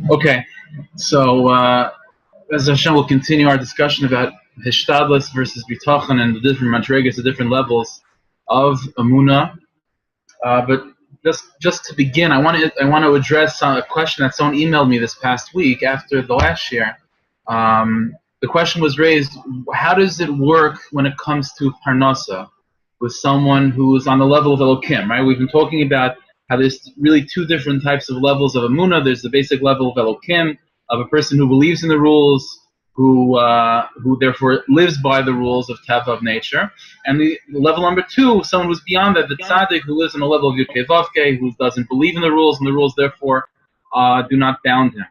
Okay, so as Hashem will continue our discussion about Hishtadlus versus Bitachon and the different madrigas, the different levels of Amuna. But just to begin, I want to address a question that someone emailed me this past week after the last year. The question was raised: how does it work when it comes to Parnasa with someone who is on the level of Elokim? Right? We've been talking about how there's really two different types of levels of Amuna. There's the basic level of Elokim, of a person who believes in the rules, who therefore lives by the rules of Teva, of nature. And the level number two, someone who's beyond that, the tzaddik, who lives in a level of Yudke Vavke, who doesn't believe in the rules, and the rules therefore do not bound him.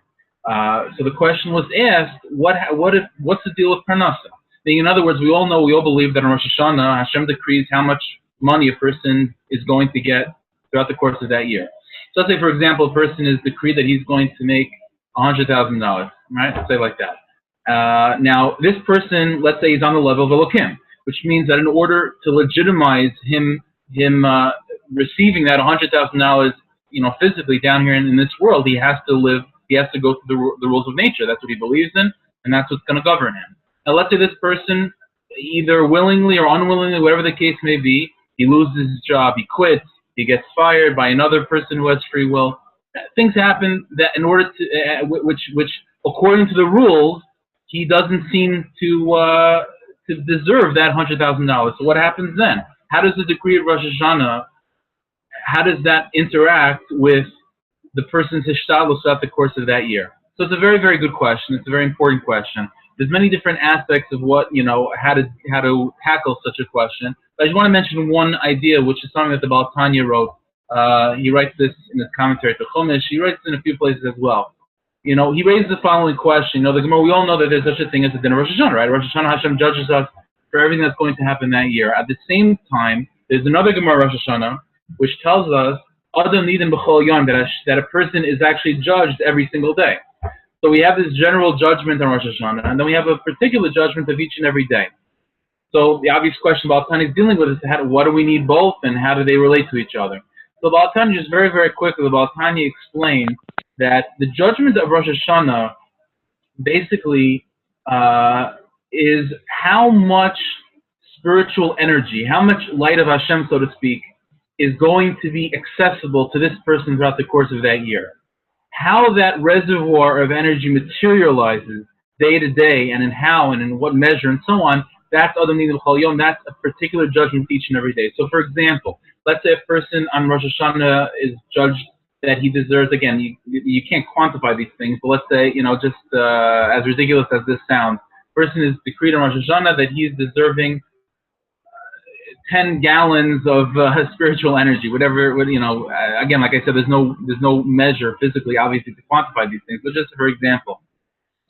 So the question was asked: what's the deal with Parnasa? In other words, we all believe that on Rosh Hashanah, Hashem decrees how much money a person is going to get throughout the course of that year. So let's say, for example, a person is decreed that he's going to make $100,000, right? Let's say like that. Now, this person, let's say he's on the level of Elokim, which means that in order to legitimize him receiving that $100,000, physically down here in this world, he has to go through the rules of nature. That's what he believes in, and that's what's going to govern him. Now, let's say this person, either willingly or unwillingly, whatever the case may be, he loses his job, he quits, he gets fired by another person who has free will. Things happen that in order to, which according to the rules, he doesn't seem to deserve that $100,000. So what happens then? How does the decree of Rosh Hashanah, how does that interact with the person's hishtadlus throughout the course of that year? So it's a very, very good question. It's a very important question. There's many different aspects of what, how to tackle such a question. But I just want to mention one idea, which is something that the Baal Tanya wrote. He writes this in his commentary to Chumash. He writes it in a few places as well. He raises the following question. The Gemara, we all know that there's such a thing as the din of Rosh Hashanah, right? Rosh Hashanah, Hashem judges us for everything that's going to happen that year. At the same time, there's another Gemara, Rosh Hashanah, which tells us Adam Nidin B'chol Yom, that a person is actually judged every single day. So we have this general judgment on Rosh Hashanah, and then we have a particular judgment of each and every day. So the obvious question Baal Tanya is dealing with is what do we need both, and how do they relate to each other? So Baal Tanya, just very, very quickly, Baal Tanya explained that the judgment of Rosh Hashanah basically is how much spiritual energy, how much light of Hashem, so to speak, is going to be accessible to this person throughout the course of that year. How that reservoir of energy materializes day to day, and in how and in what measure and so on, that's Adam Nidin B'chol Yom. That's a particular judgment each and every day. So, for example, let's say a person on Rosh Hashanah is judged that he deserves, again, you can't quantify these things, but let's say, just as ridiculous as this sounds, a person is decreed on Rosh Hashanah that he's deserving 10 gallons of spiritual energy, whatever, again, like I said, there's no measure physically, obviously, to quantify these things, but just for example.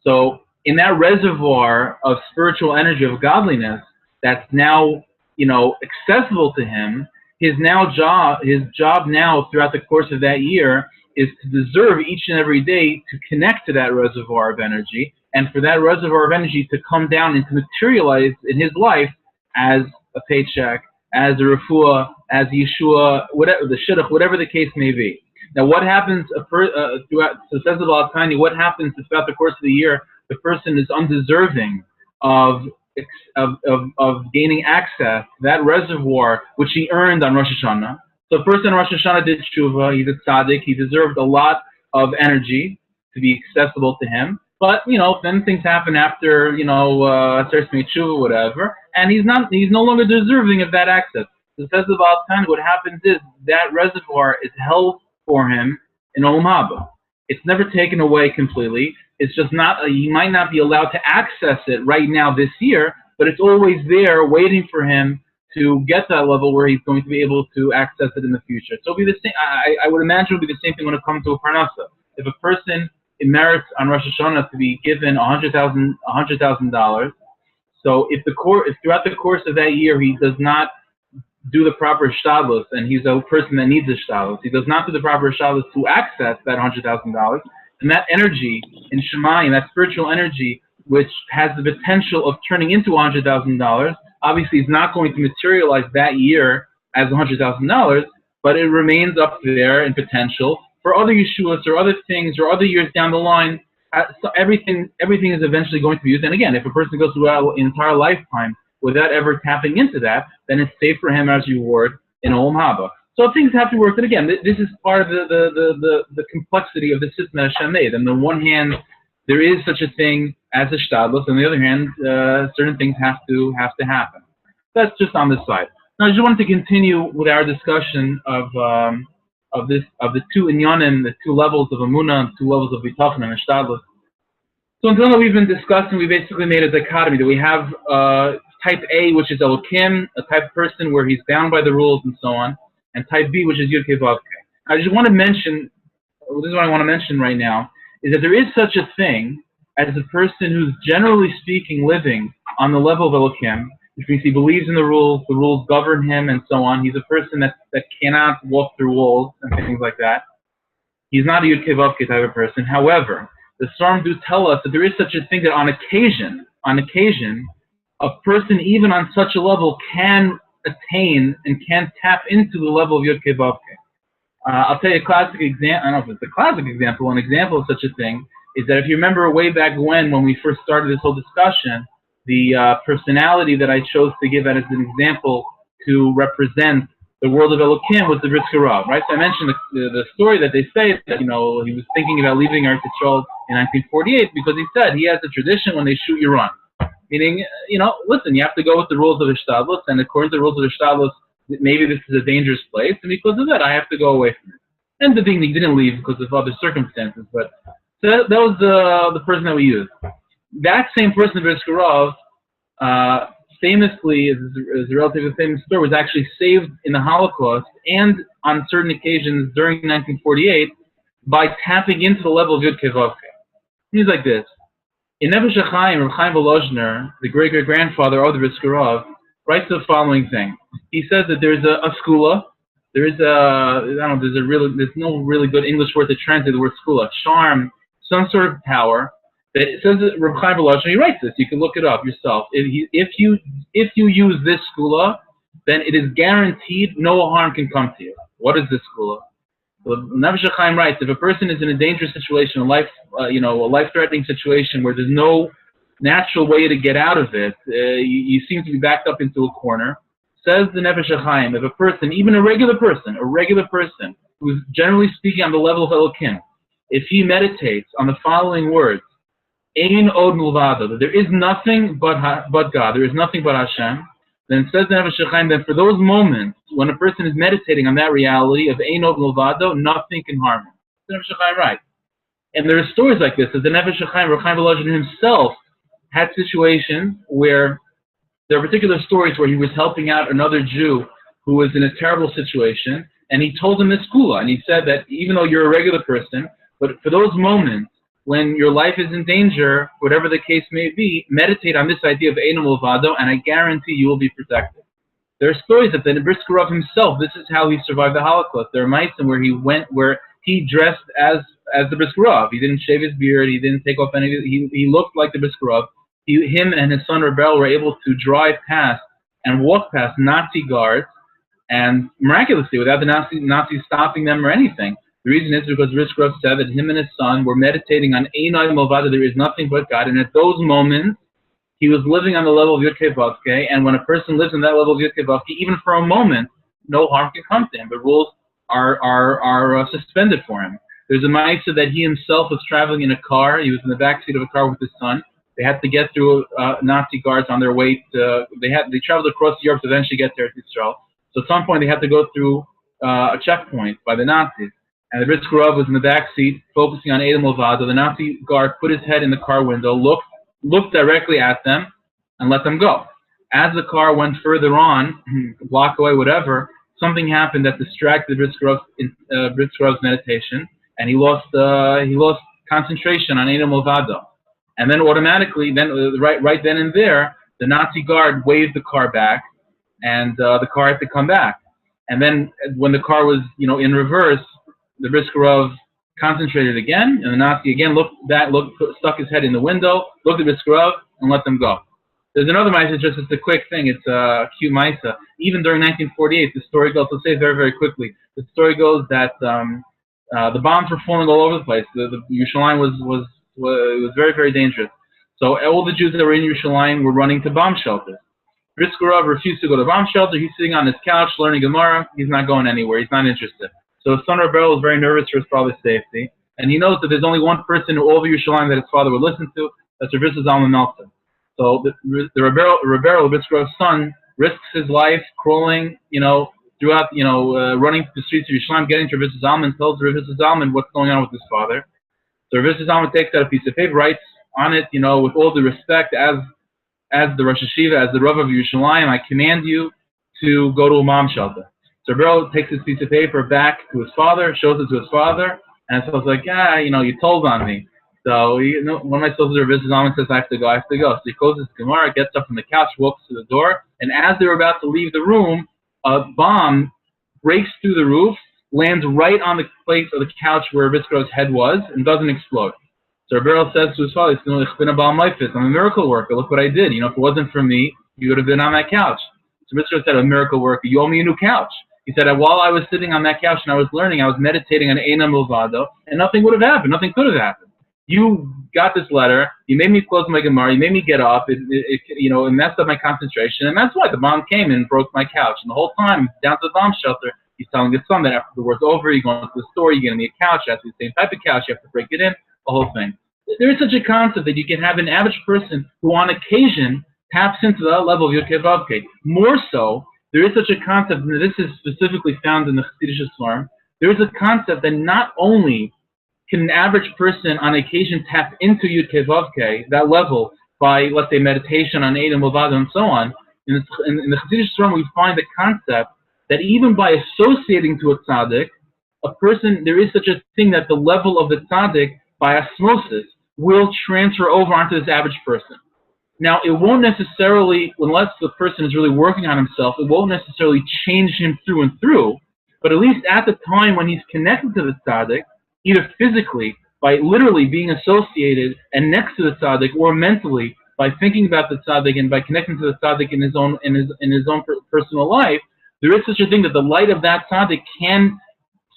So in that reservoir of spiritual energy, of godliness, that's now, accessible to him, his job now throughout the course of that year is to deserve each and every day to connect to that reservoir of energy, and for that reservoir of energy to come down and to materialize in his life as a paycheck, as a refuah, as Yeshua, whatever the shidduch, whatever the case may be. Now, what happens throughout? So says the Baal Tanya, what happens throughout the course of the year? The person is undeserving of gaining access to that reservoir which he earned on Rosh Hashanah. So a person on Rosh Hashanah did tshuva, he's a tzaddik, he deserved a lot of energy to be accessible to him. But, then things happen after, Aseret tshuva, whatever, and he's no longer deserving of that access. So says the Baal Tanya, what happens is that reservoir is held for him in Olam Haba. It's never taken away completely. It's just not, he might not be allowed to access it right now this year, but it's always there waiting for him to get to that level where he's going to be able to access it in the future. So it'll be the same, I would imagine it would be the same thing when it comes to a Parnasa. If a person merits on Rosh Hashanah to be given $100,000, so if throughout the course of that year he does not do the proper shtadlus, and he's a person that needs a shtadlus, he does not do the proper shtadlus to access that $100,000, and that energy in Shemayim, that spiritual energy, which has the potential of turning into $100,000, obviously is not going to materialize that year as $100,000, but it remains up there in potential for other Yeshuas or other things or other years down the line, so everything is eventually going to be used. And again, if a person goes through an entire lifetime without ever tapping into that, then it's safe for him as reward in Olam Haba. So things have to work. And again, this is part of the complexity of the system that Hashem made. On the one hand, there is such a thing as a shtadlus. On the other hand, certain things have to happen. That's just on this side. Now, I just wanted to continue with our discussion of the two inyanim, the two levels of Amunah, and two levels of Bitachon and Shtadlus. So until now we've been discussing, we basically made a dichotomy that we have type A, which is Elokim, a type of person where he's bound by the rules and so on, and type B, which is Yud Kei Vav Kei. I just want to mention, this is what I want to mention right now, is that there is such a thing as a person who's generally speaking living on the level of Elokim, which means he believes in the rules govern him and so on. He's a person that cannot walk through walls and things like that. He's not a Yud Kei Vav Kei type of person. However, the Svarim do tell us that there is such a thing that on occasion, a person even on such a level can attain and can tap into the level of Yud Kei Vav Kei. I'll tell you a classic example. I don't know if it's a classic example. An example of such a thing is that if you remember way back when we first started this whole discussion, the personality that I chose to give as an example to represent the world of Elokim was the Brisker Rav, right? So I mentioned the story that they say that, he was thinking about leaving Eretz Yisrael in 1948 because he said he has a tradition when they shoot, you run. Meaning, listen, you have to go with the rules of Ishtadlus, and according to the rules of Ishtadlus, maybe this is a dangerous place, and because of that, I have to go away from it. And the thing, he didn't leave because of other circumstances, but so that was the person that we used. That same person, Brisker Rav, famously, is a relatively famous story, was actually saved in the Holocaust and on certain occasions during 1948 by tapping into the level of Yud Kei Vav Kei. He's like this. In Nefesh HaChaim, Reb Chaim Volozhner, the great-great-grandfather of the Brisker Rav, writes the following thing. He says that there's a skula, there's no really good English word to translate the word skula, charm, some sort of power. That it says that Reb Chaim Volozhner, he writes this, you can look it up yourself. If you use this skula, then it is guaranteed no harm can come to you. What is this skula? Nefesh HaChaim writes, if a person is in a dangerous situation, a life-threatening situation where there's no natural way to get out of it, you seem to be backed up into a corner, says the Nefesh HaChaim, if a person, even a regular person, who's generally speaking on the level of Elokim, if he meditates on the following words, Ein od milvado, that there is nothing but God, there is nothing but Hashem, then says the Nefesh HaChaim that for those moments when a person is meditating on that reality of Ein od milvado, nothing can harm him. The Nefesh HaChaim writes. And there are stories like this, that the Nefesh HaChaim, Reb Chaim Volozhner himself, had situations where there are particular stories where he was helping out another Jew who was in a terrible situation, and he told him this skula, and he said that even though you're a regular person, but for those moments when your life is in danger, whatever the case may be, meditate on this idea of Ein Milvado, and I guarantee you will be protected. There are stories that the Brisker Rav himself, this is how he survived the Holocaust. There are meisim where he dressed as the Brisker Rav. He didn't shave his beard, he didn't take off any, he looked like the Brisker Rav. Him and his son Rebel were able to drive past and walk past Nazi guards, and miraculously, without the Nazis stopping them or anything. The reason is because Brisker Rav said that him and his son were meditating on Einai Milvado, there is nothing but God, and at those moments, he was living on the level of Yud Kei Vav Kei, and when a person lives on that level of Yud Kei Vav Kei, even for a moment, no harm can come to him. The rules are suspended for him. There's a ma'isa that he himself was traveling in a car. He was in the back seat of a car with his son. They had to get through Nazi guards on their way to. They traveled across Europe to eventually get there to Israel. So at some point they had to go through a checkpoint by the Nazis. And the Brisker Rav was in the back seat, focusing on Ein Milvado. The Nazi guard put his head in the car window, looked directly at them, and let them go. As the car went further on, a block away, whatever, something happened that distracted Brisker Rav's meditation, and he lost concentration on Ein Milvado. And then automatically, right then and there, the Nazi guard waved the car back, and the car had to come back. And then when the car was, in reverse, the Brisker Rav concentrated again, and the Nazi again stuck his head in the window, looked at Brisker Rav, and let them go. There's another ma'isa, it's a quick thing. It's a cute ma'isa. Even during 1948, the story goes. I'll say it very, very quickly. The story goes that The bombs were falling all over the place. The Yerushalayim was very, very dangerous. So all the Jews that were in Yerushalayim were running to bomb shelters. Brisker refused to go to bomb shelter. He's sitting on his couch learning Gemara. He's not going anywhere. He's not interested. So his son Rebel is very nervous for his father's safety. And he knows that there's only one person in all of Yerushalayim that his father would listen to. That's Rav Zalman Meltzer. So the Rebel, Brisker's son, risks his life crawling, throughout, running the streets of Yerushalayim, getting to Rav Zalman, tells Rav Zalman what's going on with his father. So Rav Zalman takes out a piece of paper, writes on it, with all due respect, as the Rosh Hashiva, as the Rav of Yerushalayim, I command you to go to a bomb shelter. So Rebel takes this piece of paper back to his father, shows it to his father, and so it's like, you told on me. So one of my soldiers, Rav Zalman, says, I have to go. So he closes his Gemara, gets up from the couch, walks to the door, and as they were about to leave the room, a bomb breaks through the roof, lands right on the place of the couch where Rebisco's head was, and doesn't explode. So Rebel says to his father, I'm a miracle worker. Look what I did. If it wasn't for me, you would have been on that couch. So Rebisco said, a miracle worker, you owe me a new couch. He said, while I was sitting on that couch and I was learning, I was meditating on Eina Milvado, and nothing would have happened. Nothing could have happened. You got this letter. You made me close my Gemara. You made me get up. It messed up my concentration, and that's why the bomb came and broke my couch. And the whole time, down to the bomb shelter, he's telling his son that after the war's over, you're going to the store, you're getting me a couch. It has to be the same type of couch. You have to break it in. The whole thing. There is such a concept that you can have an average person who, on occasion, taps into the level of Yud-Kei Vav-Kei. More so, there is such a concept, and this is specifically found in the Chassidish Swarm, there is a concept that not only can an average person on occasion tap into Yud-Kei Vav-Kei, that level, by, let's say, meditation on Eina Milvado and so on, in the Chassidish Swarm we find the concept that even by associating to a tzaddik, a person, there is such a thing that the level of the tzaddik, by osmosis, will transfer over onto this average person. Now, it won't necessarily, unless the person is really working on himself, it won't necessarily change him through and through, but at least at the time when he's connected to the tzaddik, either physically, by literally being associated and next to the tzaddik, or mentally, by thinking about the tzaddik and by connecting to the tzaddik in his own personal life, there is such a thing that the light of that tzaddik can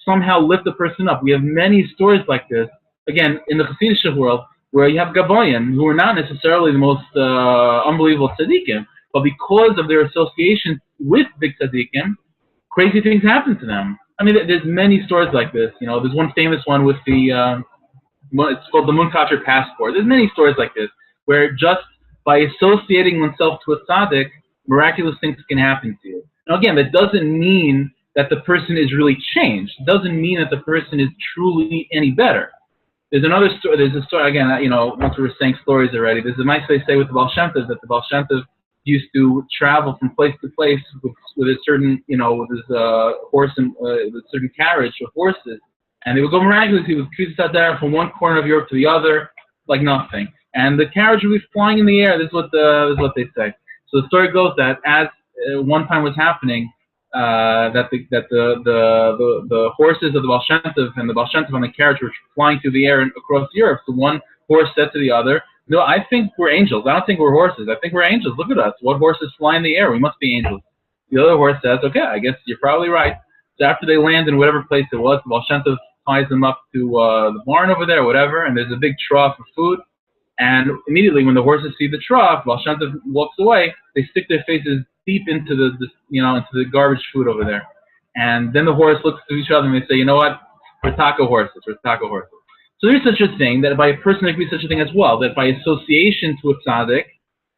somehow lift the person up. We have many stories like this, again, in the Chassidish world, where you have Gaboyim, who are not necessarily the most unbelievable tzaddikim, but because of their association with big tzaddikim, crazy things happen to them. I mean, there's many stories like this. There's one famous one with it's called the Munkatcher passport. There's many stories like this, where just by associating oneself to a tzaddik, miraculous things can happen to you. Now again, that doesn't mean that the person is really changed. It doesn't mean that the person is truly any better. There's another story. There's a story again. Once we were saying stories already, there's a nice they say with the Baal Shem Tov that the Baal Shem Tov used to travel from place to place with a certain, with his horse and with a certain carriage of horses, and they would go miraculously with Kvisat from one corner of Europe to the other like nothing, and the carriage would be flying in the air. This is what they say. So the story goes that as one time was happening, that the horses of the Baal Shem Tov and the Baal Shem Tov on the carriage were flying through the air and across Europe. So one horse said to the other, "No, I think we're angels. I don't think we're horses. I think we're angels. Look at us. What horses fly in the air? We must be angels." The other horse says, "Okay, I guess you're probably right." So after they land in whatever place it was, the Baal Shem Tov ties them up to the barn over there, whatever, and there's a big trough of food. And immediately when the horses see the trough, Baal Shem Tov walks away. They stick their faces deep into into the garbage food over there. And then the horse looks to each other and they say, "You know what? We're taco horses. We're taco horses." So there's such a thing that by a person there can be such a thing as well, that by association to a tzaddik,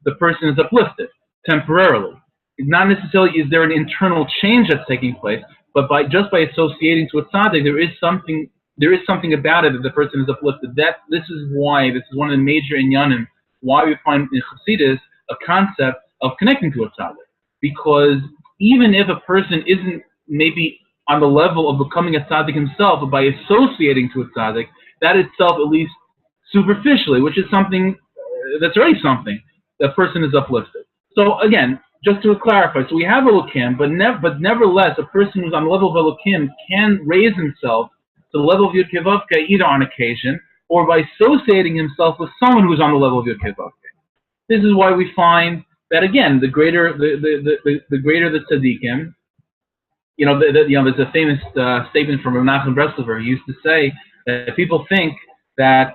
the person is uplifted temporarily. Not necessarily is there an internal change that's taking place, but just by associating to a tzaddik, there is something about it that the person is uplifted. This is one of the major inyanim, why we find in Chassidus a concept of connecting to a tzaddik. Because even if a person isn't maybe on the level of becoming a tzaddik himself, but by associating to a tzaddik, that itself, at least superficially, which is something that's already something, that person is uplifted. So again, just to clarify, so we have Elokim, but nevertheless, a person who's on the level of Elokim can raise himself to the level of Yud-Kei Vav-Kei either on occasion or by associating himself with someone who's on the level of Yud-Kei Vav-Kei. This is why we find that again, the greater the tzaddikim, there's a famous statement from Menachem Breslover. He used to say that people think that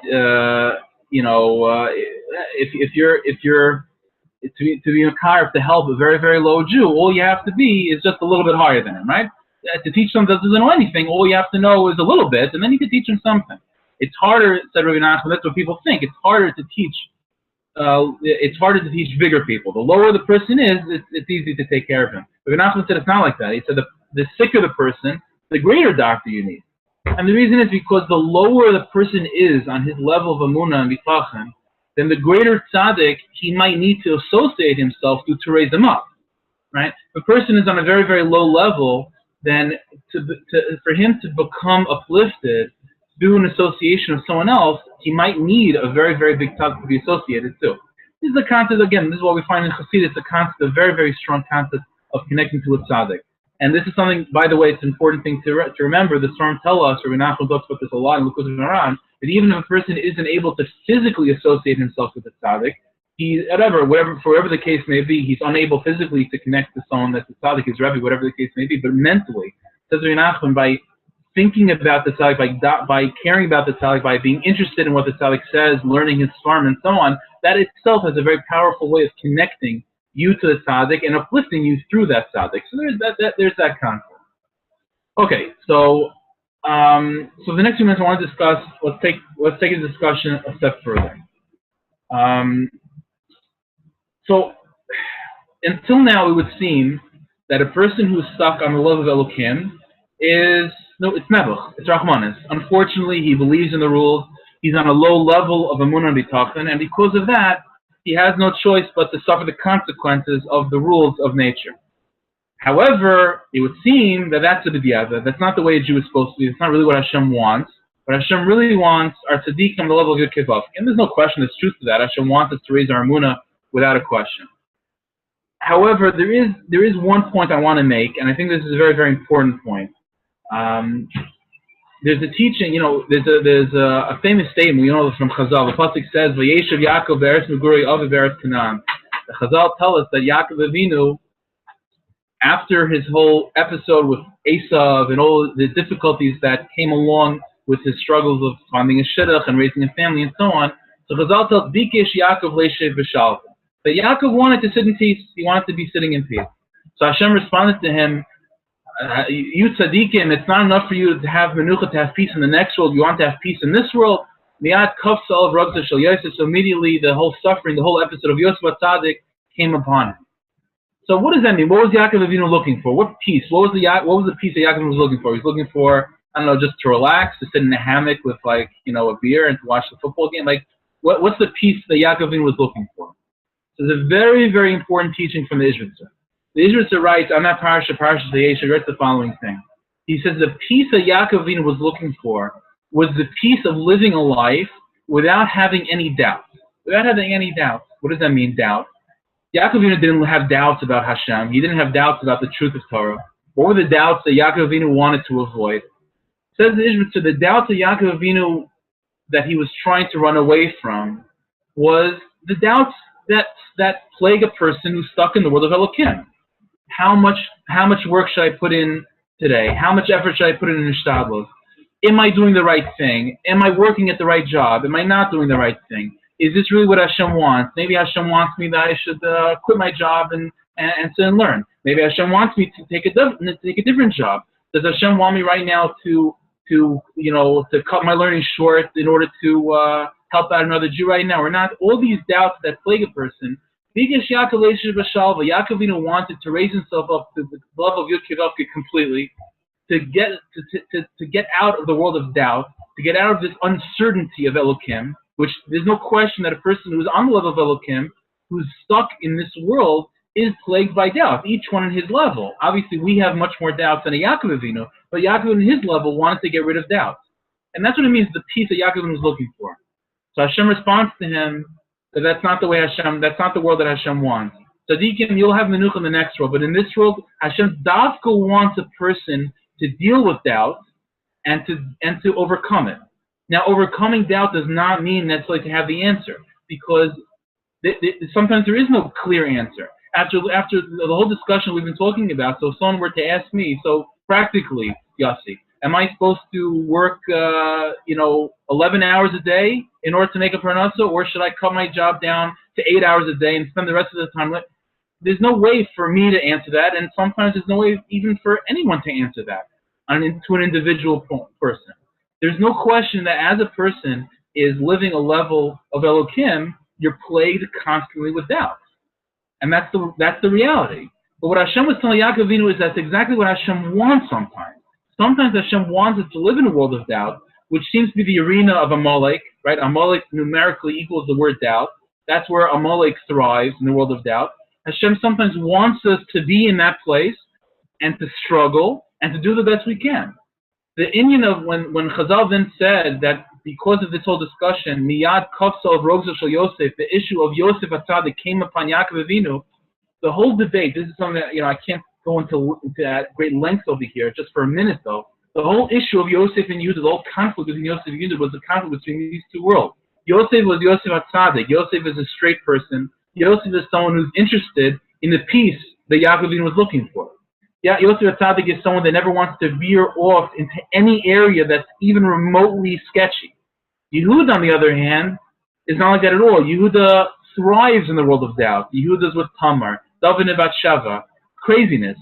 if you're to be a car to help a very very low Jew, all you have to be is just a little bit higher than him, right? To teach someone that doesn't know anything, all you have to know is a little bit, and then you can teach him something. It's harder, said Rabbi Nachman. That's what people think. It's harder to teach bigger people. The lower the person is, it's easy to take care of him. But Nachman said it's not like that. He said the sicker the person, the greater doctor you need. And the reason is because the lower the person is on his level of Amunah and Bitachon, then the greater tzaddik he might need to associate himself to raise him up. Right? If a person is on a very, very low level, then for him to become uplifted through an association of someone else, he might need a very, very big tzaddik to be associated to. This is a concept, again, this is what we find in Chassidus, a concept, a very, very strong concept of connecting to a tzaddik. And this is something, by the way, it's an important thing to remember. The Storm tell us, or Menachem talks about this a lot in Likud Haran, that even if a person isn't able to physically associate himself with a tzaddik, for whatever the case may be, he's unable physically to connect to someone that's a tzaddik, his Rebbe, whatever the case may be, but mentally, says Menachem, by thinking about the tzaddik, by caring about the tzaddik, by being interested in what the tzaddik says, learning his farm and so on, that itself has a very powerful way of connecting you to the tzaddik and uplifting you through that tzaddik. So there's that concept. Okay, so the next few minutes I want to discuss. Let's take a discussion a step further. So until now, it would seem that a person who's stuck on the love of Elokim it's Nebuch, it's Rahmanis. Unfortunately, he believes in the rules. He's on a low level of Amunah and Bitachon, and because of that, he has no choice but to suffer the consequences of the rules of nature. However, it would seem that that's a b'diavad. That's not the way a Jew is supposed to be. It's not really what Hashem wants. What Hashem really wants are tzaddikim on the level of Yud Kei Vav. And there's no question, there's truth to that. Hashem wants us to raise our Amunah without a question. However, there is one point I want to make, and I think this is a very, very important point. There's a teaching, there's a famous statement, from Chazal. The pasuk says, "Vayeshev Yaakov be'eretz Megurei Aviv be'eretz Canaan." The Chazal tell us that Yaakov Avinu, after his whole episode with Esav and all the difficulties that came along with his struggles of finding a shidduch and raising a family and so on, so Chazal tells Bikesh Yaakov leishev b'shalva, that Yaakov wanted to sit in peace. He wanted to be sitting in peace. So Hashem responded to him, you tzaddikim, it's not enough for you to have menucha, to have peace in the next world. You want to have peace in this world. Miyad kafsal of ragza shel Yosef. So immediately the whole suffering, the whole episode of Yosef Tzaddik came upon him. So what does that mean? What was Yaakov Avinu looking for? What peace? What was the peace that Yaakov was looking for? He's looking for, just to relax, to sit in a hammock with a beer and to watch the football game. What's the peace that Yaakov Avinu was looking for? So it's a very, very important teaching from the Ishvitzer. The Ishvitzer writes on that parasha Vayeshev, writes the following thing. He says the peace that Yaakov Avinu was looking for was the peace of living a life without having any doubts. Without having any doubts. What does that mean, doubt? Yaakov Avinu didn't have doubts about Hashem. He didn't have doubts about the truth of Torah. What were the doubts that Yaakov Avinu wanted to avoid? Says the Ishvitzer, the doubts of Yaakov Avinu that he was trying to run away from was the doubts that plague a person who's stuck in the world of Elokim. How much work should I put in today? How much effort should I put in Ishtadlos? Am I doing the right thing? Am I working at the right job? Am I not doing the right thing? Is this really what Hashem wants? Maybe Hashem wants me that I should quit my job and sit and learn. Maybe Hashem wants me to take a different job. Does Hashem want me right now to cut my learning short in order to help out another Jew right now or not? All these doubts that plague a person. Yaakov Avinu wanted to raise himself up to the level of Yud Kei Vav completely, to get out of the world of doubt, to get out of this uncertainty of Elokim, which there's no question that a person who's on the level of Elokim, who's stuck in this world, is plagued by doubt, each one in his level. Obviously, we have much more doubts than a Yaakov Avinu, but Yaakov in his level wanted to get rid of doubts. And that's what it means, the peace that Yaakov Avinu was looking for. So Hashem responds to him that that's not the way Hashem, that's not the world that Hashem wants. Tzaddikim, you'll have menucha in the next world, but in this world, Hashem Dafka wants a person to deal with doubt and to overcome it. Now, overcoming doubt does not mean necessarily to have the answer, because sometimes there is no clear answer. after the whole discussion we've been talking about, so if someone were to ask me, so practically, Yossi, am I supposed to work, 11 hours a day in order to make a parnasa, or should I cut my job down to 8 hours a day and spend the rest of the time? There's no way for me to answer that, and sometimes there's no way even for anyone to answer that to an individual person. There's no question that as a person is living a level of Elokim, you're plagued constantly with doubt. And that's the reality. But what Hashem was telling Yaakov Avinu is that's exactly what Hashem wants sometimes. Sometimes Hashem wants us to live in a world of doubt, which seems to be the arena of Amalek, right? Amalek numerically equals the word doubt. That's where Amalek thrives, in the world of doubt. Hashem sometimes wants us to be in that place and to struggle and to do the best we can. The Indian of when Chazal then said that because of this whole discussion, Miyad Kofsa of Rogza Shel Yosef, the issue of Yosef Atzadik came upon Yaakov Avinu, the whole debate, this is something that, I can't go into at great length over here, just for a minute though. The whole issue of Yosef and Yehuda, the whole conflict between Yosef and Yehuda was the conflict between these two worlds. Yosef was Yosef Atzadik. Yosef is a straight person. Yosef is someone who's interested in the peace that Yaakov Avinu was looking for. Yeah, Yosef Atzadik is someone that never wants to veer off into any area that's even remotely sketchy. Yehuda, on the other hand, is not like that at all. Yehuda thrives in the world of doubt. Yehuda's with Tamar, David and Bathsheba, craziness.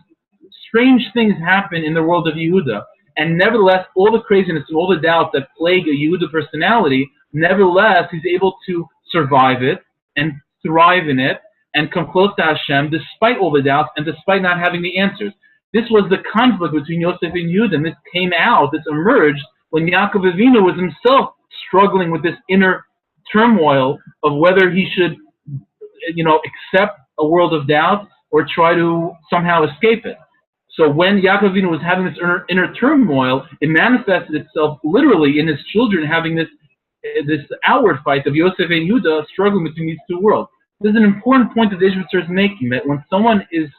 Strange things happen in the world of Yehuda. And nevertheless, all the craziness and all the doubt that plague a Yehuda personality, nevertheless, he's able to survive it and thrive in it and come close to Hashem despite all the doubts and despite not having the answers. This was the conflict between Yosef and Yehuda, and this came out, this emerged when Yaakov Avinu was himself struggling with this inner turmoil of whether he should, accept a world of doubt or try to somehow escape it. So when Yaakov Avinu was having this inner turmoil, it manifested itself literally in his children having this outward fight of Yosef and Yehuda struggling between these two worlds. This is an important point that the Ishmael is making, that when someone is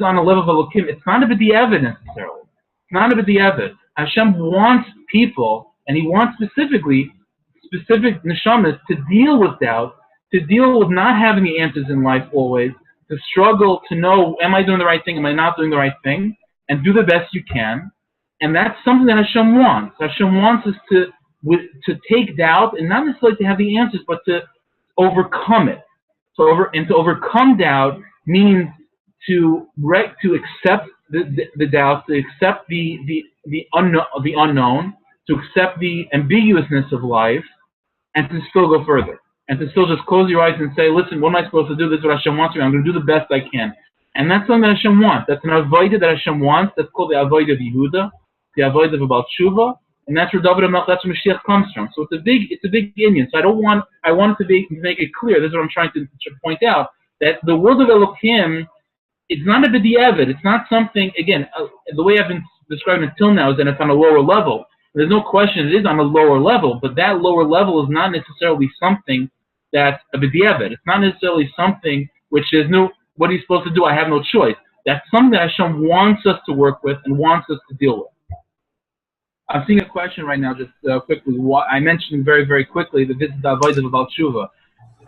on a level of Elokim, it's not a b'diavad necessarily. It's not a b'diavad. Hashem wants people, and He wants specific neshamas to deal with doubt, to deal with not having the answers in life always, to struggle to know, am I doing the right thing, am I not doing the right thing, and do the best you can. And that's something that Hashem wants. Hashem wants us to take doubt, and not necessarily to have the answers, but to overcome it. To overcome doubt means to accept the doubt, to accept the unknown, to accept the ambiguousness of life, and to still go further. And to still just close your eyes and say, listen, what am I supposed to do? This is what Hashem wants me. I'm going to do the best I can. And that's something that Hashem wants. That's an avodah that Hashem wants. That's called the avodah of Yehuda, the avodah of Baal Tshuva, and that's where David HaMelech, that's where Mashiach comes from. So it's a big Indian. So I want to make it clear. This is what I'm trying to point out, that the world of Elokim, it's not a b'diavad. It's not something, again, the way I've been describing it till now is that it's on a lower level. There's no question it is on a lower level, but that lower level is not necessarily something that's a b'diavad. It's not necessarily something which is, no, what are you supposed to do? I have no choice. That's something that Hashem wants us to work with and wants us to deal with. I'm seeing a question right now, just quickly. I mentioned very, very quickly that this is the avodah of Baal Tshuva.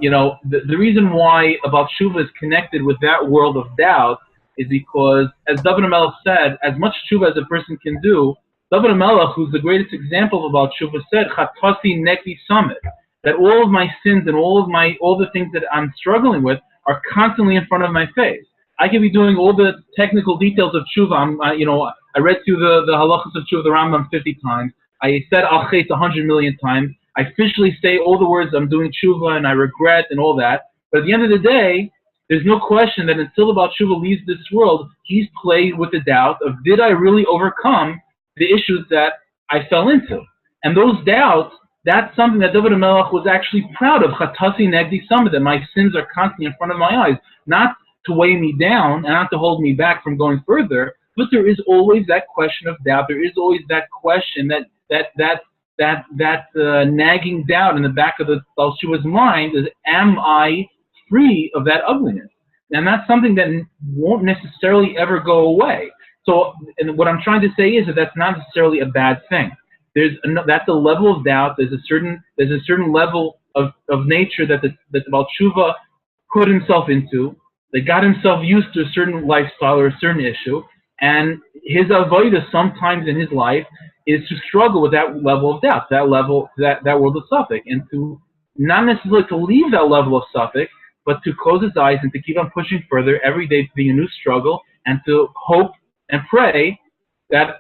The reason why Baal Tshuva is connected with that world of doubt is because, as David HaMelech said, as much tshuva as a person can do, David HaMelech, who's the greatest example of Baal Tshuva, said, "Chatasi nekti summit," that all of my sins and all the things that I'm struggling with are constantly in front of my face. I can be doing all the technical details of tshuva. I read through the halachas of tshuva, the Rambam 50 times. I said al chet 100 million times. I officially say all the words I'm doing tshuva and I regret and all that. But at the end of the day, there's no question that until the Baal Tshuva leaves this world, he's plagued with the doubt of, did I really overcome the issues that I fell into? And those doubts, that's something that David HaMelech was actually proud of. Chatasi negdi sama, that my sins are constantly in front of my eyes. Not to weigh me down and not to hold me back from going further, but there is always that question of doubt. There is always that question, that nagging doubt in the back of the Baal Tshuva's mind is, am I free of that ugliness? And that's something that won't necessarily ever go away. So, and what I'm trying to say is that that's not necessarily a bad thing. That's a level of doubt. There's a certain level of nature that the Baal Tshuva put himself into, that got himself used to a certain lifestyle or a certain issue, and his avodah sometimes in his life is to struggle with that level of doubt, that world of suffix, and to not necessarily to leave that level of suffix, but to close his eyes and to keep on pushing further every day to be a new struggle, and to hope and pray that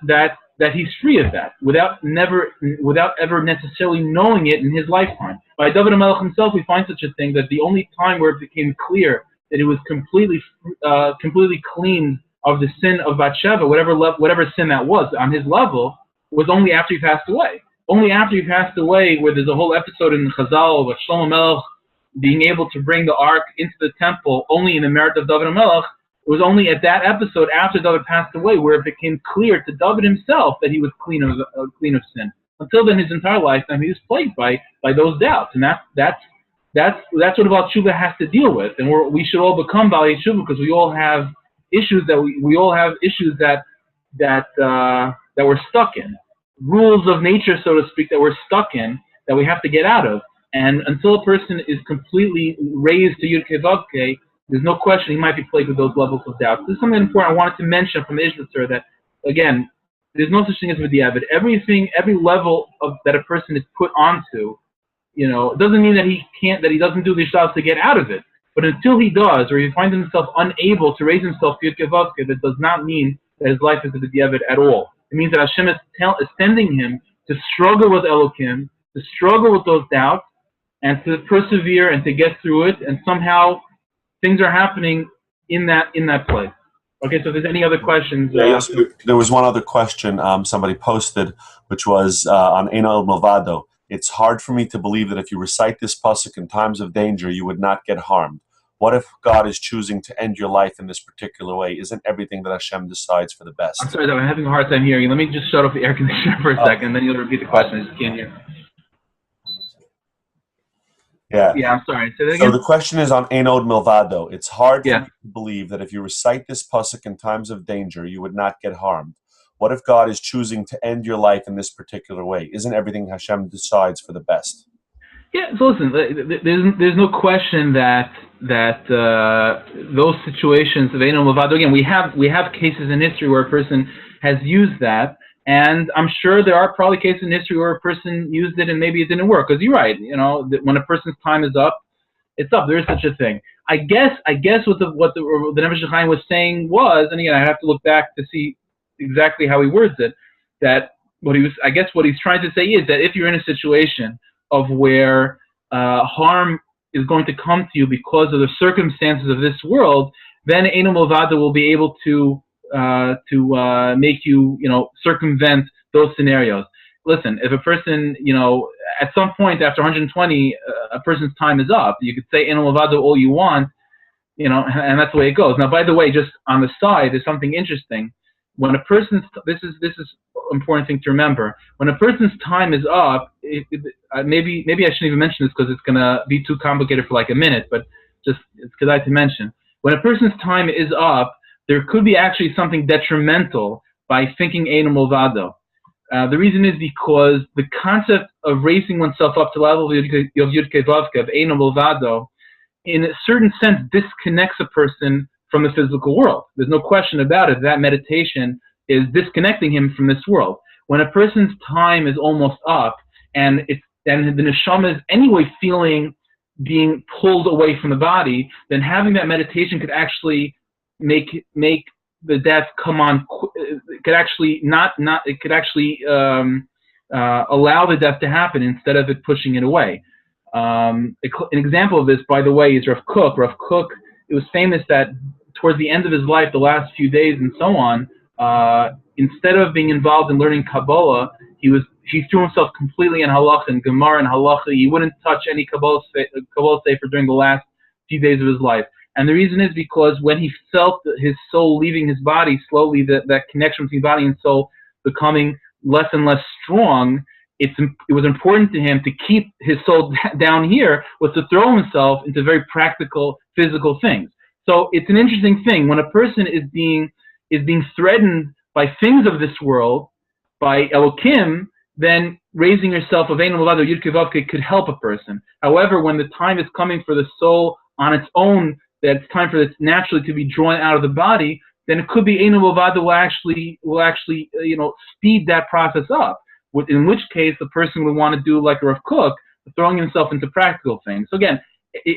he's free of that without ever necessarily knowing it in his lifetime. By David HaMelech himself, we find such a thing that the only time where it became clear that he was completely clean of the sin of Bathsheba, whatever sin that was on his level, was only after he passed away. Only after he passed away, where there's a whole episode in Chazal of Shlomo Melech being able to bring the ark into the temple only in the merit of David HaMelech. It was only at that episode after David passed away where it became clear to David himself that he was clean of sin. Until then, his entire lifetime, he was plagued by those doubts, and that's what Baal Tshuva has to deal with. And we should all become Baal Tshuva because we all have issues that we're stuck in, rules of nature, so to speak, that we're stuck in, that we have to get out of. And until a person is completely raised to Yud Kei Vav Kei, there's no question he might be plagued with those levels of doubt. This is something important I wanted to mention from the Ishmael, that, again, there's no such thing as V'diavad. Every level that a person is put onto, it doesn't mean that he doesn't do the Ishtav to get out of it. But until he does, or he finds himself unable to raise himself to Yud Kei Vav Kei, that does not mean that his life is a V'diavad at all. It means that Hashem is sending him to struggle with Elokim, to struggle with those doubts, and to persevere and to get through it, and somehow things are happening in that place. Okay, so if there's any other questions? Yes, there was one other question somebody posted, which was on Ein El Milvado. It's hard for me to believe that if you recite this pasuk in times of danger, you would not get harmed. What if God is choosing to end your life in this particular way? Isn't everything that Hashem decides for the best? I'm sorry, I'm having a hard time hearing you. Let me just shut off the air conditioner for a second, and then you'll repeat the question. I just can't hear. Yeah, I'm sorry. Say that again? So the question is on Ein Od Milvado. It's hard for me to believe that if you recite this pasuk in times of danger, you would not get harmed. What if God is choosing to end your life in this particular way? Isn't everything Hashem decides for the best? Yeah, so listen, there's no question that those situations of Ein Od Milvado, again, we have cases in history where a person has used that. And I'm sure there are probably cases in history where a person used it and maybe it didn't work. Because you're right, when a person's time is up, it's up. There is such a thing. I guess what the Nefesh Chaim was saying was, and again I have to look back to see exactly how he words it, that what he's trying to say is that if you're in a situation of where harm is going to come to you because of the circumstances of this world, then Ein Od Milvado will be able to make you, circumvent those scenarios. Listen, if a person, at some point after 120, a person's time is up, you could say Ein Od Milvado all you want, and that's the way it goes. Now, by the way, just on the side, there's something interesting. When a person's, this is an important thing to remember. When a person's time is up, maybe I shouldn't even mention this because it's going to be too complicated for like a minute, but just it's good I have to mention. When a person's time is up, there could be actually something detrimental by thinking Ein Od Milvado. The reason is because the concept of raising oneself up to the level of Yud Kei Vav Kei, of Ein Od Milvado, in a certain sense disconnects a person from the physical world. There's no question about it. That meditation is disconnecting him from this world. When a person's time is almost up and the neshama is anyway being pulled away from the body, then having that meditation could actually make the death come on. It could actually allow the death to happen instead of it pushing it away. An example of this, by the way, is Rav Kook. Rav Kook, it was famous that towards the end of his life, the last few days and so on, instead of being involved in learning Kabbalah, he threw himself completely in Halacha and Gemara and Halacha. He wouldn't touch any Kabbalah Sefer during the last few days of his life. And the reason is because when he felt his soul leaving his body slowly, that connection between body and soul becoming less and less strong, it was important to him to keep his soul down here, was to throw himself into very practical, physical things. So it's an interesting thing. When a person is being threatened by things of this world, by Elokim, then raising yourself of Ein Od Milvado, Yud Kei Vav Kei could help a person. However, when the time is coming for the soul on its own that it's time for this naturally to be drawn out of the body, then it could be Eino Movado will actually speed that process up. In which case, the person would want to do like a Rav Kook, throwing himself into practical things. So again,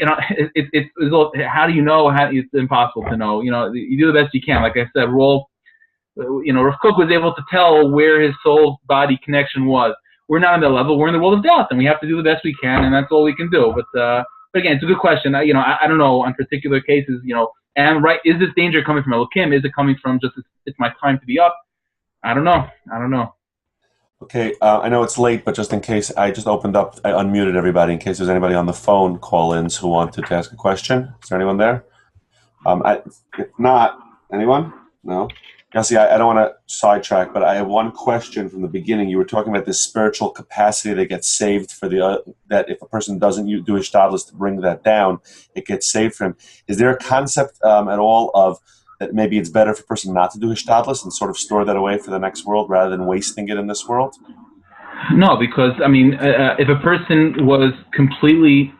how do you know? It's impossible to know. You do the best you can. Like I said, Rav Kook was able to tell where his soul-body connection was. We're not on that level. We're in the world of doubt, and we have to do the best we can, and that's all we can do. But again, it's a good question. I don't know on particular cases. And right, is this danger coming from Elokim? Is it coming from just it's my time to be up? I don't know. Okay, I know it's late, but just in case, I just opened up, I unmuted everybody in case there's anybody on the phone call-ins who wanted to ask a question. Is there anyone there? If not, anyone? No? Yossi, I don't want to sidetrack, but I have one question from the beginning. You were talking about this spiritual capacity that gets saved for that if a person doesn't do Hishtadlus to bring that down, it gets saved for him. Is there a concept at all of that maybe it's better for a person not to do Hishtadlus and sort of store that away for the next world rather than wasting it in this world? No, because, if a person was completely...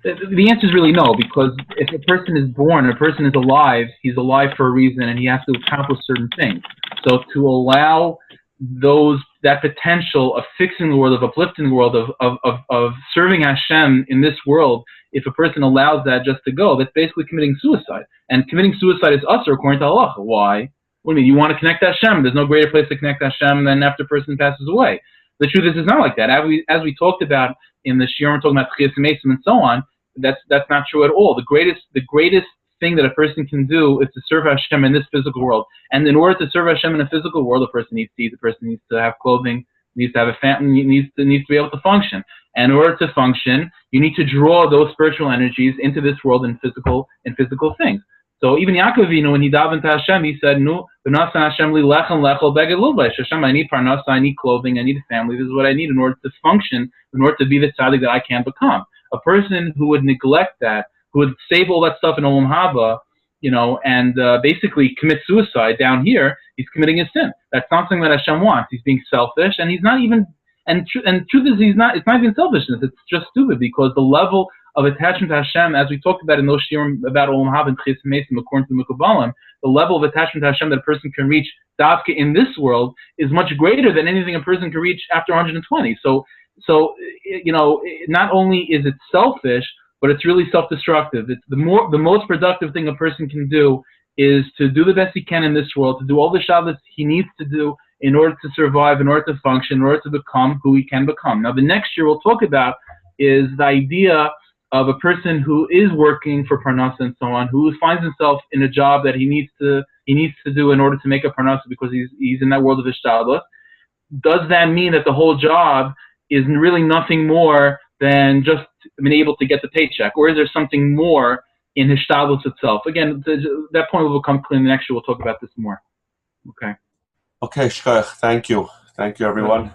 The answer is really no, because if a person is born, a person is alive, he's alive for a reason, and he has to accomplish certain things. So to allow that potential of fixing the world, of uplifting the world, of serving Hashem in this world, if a person allows that just to go, that's basically committing suicide. And committing suicide is usher according to Allah. Why? What do you mean? You want to connect to Hashem. There's no greater place to connect to Hashem than after a person passes away. The truth is, it's not like that. As we talked about in the Shiurim, talking about Chiyas Mesim and so on, that's not true at all. The greatest thing that a person can do is to serve Hashem in this physical world. And in order to serve Hashem in a physical world, a person needs to eat, a person needs to have clothing, needs to have a family, needs to be able to function. And in order to function, you need to draw those spiritual energies into this world in physical things. So even Yaakov Avinu, when he davened to Hashem, he said, "Nu v'nasan Hashem li lechem lechol beged lulbesh." Hashem, I need parnasa, I need clothing, I need a family. This is what I need in order to function, in order to be the tzaddik that I can become. A person who would neglect that, who would save all that stuff in Olam Haba, and basically commit suicide down here, he's committing a sin. That's not something that Hashem wants. He's being selfish, and he's not even. And truth is, it's not even selfishness. It's just stupid, because the level of attachment to Hashem, as we talked about in those shiurim about Olam Haba and Chiyas Mesim, according to the Mekubalim, the level of attachment to Hashem that a person can reach dafka in this world is much greater than anything a person can reach after 120. So not only is it selfish, but it's really self-destructive. It's the most productive thing a person can do is to do the best he can in this world, to do all the Shabbos he needs to do in order to survive, in order to function, in order to become who he can become. Now, the next year we'll talk about is the idea of a person who is working for Parnasa and so on, who finds himself in a job that he needs to do in order to make a Parnasa because he's in that world of Hishtadlus. Does that mean that the whole job is really nothing more than just being able to get the paycheck? Or is there something more in Hishtadlus itself? Again, that point will become clear in the next year. We'll talk about this more. Okay. Okay, Shkoyach. Thank you. Thank you, everyone.